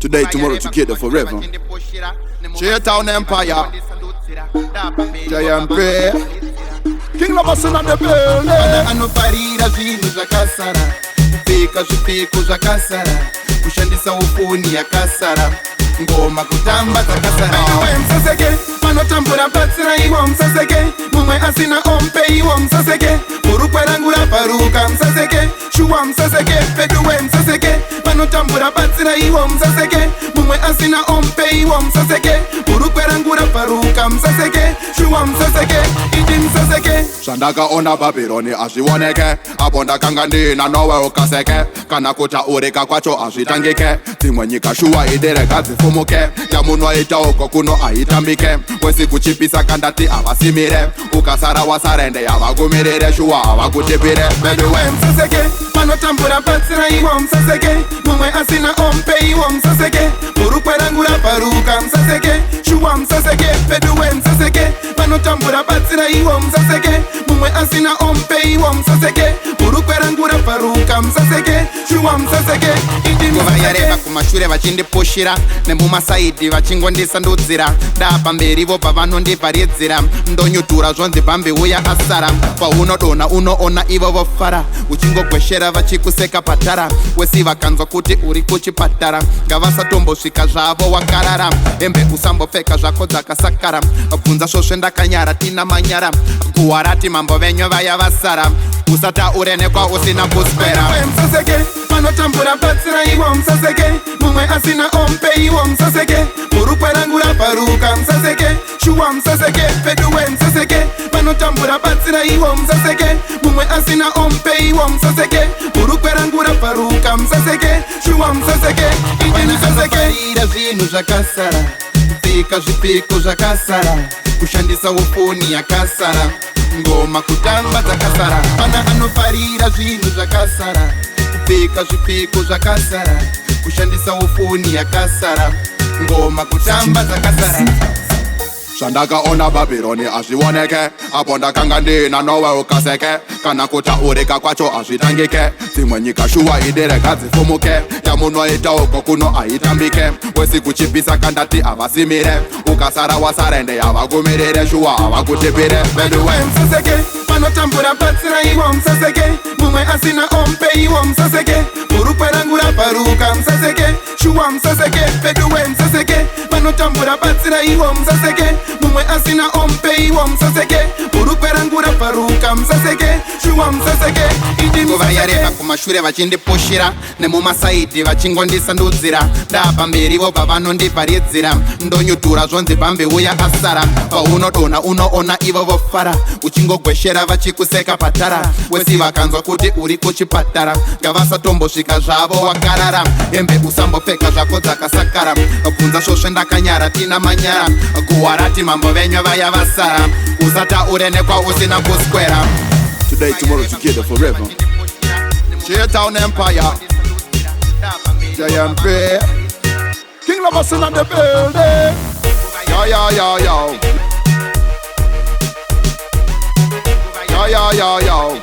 Today, tomorrow, together forever. J-Town Empire. Giant Bear. King Lavason on the building. Anofarira zvinhu zvakasara, kupfeka zvipfeko zvakasara, kushandisa ufoni yakasara, ngoma kutamba dzakasara. Iwe msaseke, vanotambura batsira iwo msaseke, mumwe asina ompe iwo msaseke, murukwe rangu raparuka msaseke, shuwa msaseke, peduwe msaseke, vanotambura batsira iwo msaseke, mumwe asina ompe iwo msaseke, murukwe rangu raparuka msaseke, shuwa msaseke, idi msaseke. Zvandakaona Babyloni azvioneke, apo ndakanga ndina nowe ukaseke, kana kutaurika kwacho azvitangike, dzimwe nyika shuwa idereka dzifumuke, yamunoita uko kuno aitambike, wesi kuchipisa kandati avasimire, ukasara wasarende yavakumirire, shuwa avakutipire. Beduwe msaseke, vanotambura batsira iwo msaseke, mumwe asina ompe iwo msaseke, murukwe rangu raparuka msaseke, shuwa msaseke, beduwe msaseke, vanotambura batsira iwo msaseke, mumwe asina ompe iwo msaseke, murukwe rangu raparuka msaseke, shuwa msaseke, idi msaseke. Yareva kumashure vachindipushira, nemumasaidhi vachingondisandudzira, ndapamberi vo pavanondivharidzira, ndonyutura zvonzi pambi uya asara, paunodonha unoona ivo vofara, uchingogweshera vachikuseka patara, wesi vakanzwa kuti uri kuchipatara, ngavasatombosvika zvavo wakarara, hembe usambopfeka zvako dzakasakara, bvunza svosve ndakanyara tina manyara, guwarati mambo venyu vaya vasara, usataure nekwa usina kuswera. Msaseke, vanotambura batsira iwo msaseke, mumwe asina ompe iwo msaseke, murukwe rangu raparuka msaseke, shuwa msaseke, peduwe msaseke, vanotambura batsira iwo msaseke, mumwe asina ompe iwo msaseke, murukwe rangu raparuka msaseke, shuwa msaseke, idi msaseke. Anofarira zvinhu zvakasara, kupfeka zvipfeko zvakasara, kushandisa ufoni yakasara, ngoma kutamba dzakasara. Pana anofarira zvinhu zvakasara, kupfeka zvipfeko zvakasara, kushandisa ufoni yakasara, ngoma kutamba dzakasara. Zvandakaona Babyloni azvioneke, apo ndakanga ndina nowe ukaseke, kana kutaurika kwacho azvitangike, dzimwe nyika shuwa idereka dzifumuke, yamunoita uko kuno aitambike, wesi kuchipisa kandati avasimire, ukasara wasarende yavakumirire, shuwa avakutipire. Beduwe msaseke, vanotambura batsira iwo msaseke, mumwe asina ompe iwo msaseke, murukwe rangu raparuka msaseke, shuwa msaseke, beduwe msaseke, vanotambura batsira iwo msaseke, mumwe asina ompe iwo msaseke, murukwe rangu raparuka msaseke, shuwa msaseke, idi msaseke. Yareva kumashure vachindipushira, nemumasaidhi vachingondisandudzira, ndapamberi vo pavanondivharidzira, ndonyutura zvonzi pambi uya asara, paunodonha unoona ivo vofara, uchingogweshera vachikuseka patara, wesi vakanzwa kuti uri kuchipatara, ngavasatombosvika zvavo wakarara, hembe usambopfeka zvako dzakasakara, bvunza svosve ndakanyara tina manyara, guwarati mambo venyu vaya vasara, usataure nekwa usina kuswera. Today, tomorrow, together forever. J-Town Empire. Giant Bear. King Lavason on the building. Yo, yo, yo, yo. Yo, yo, yo, yo.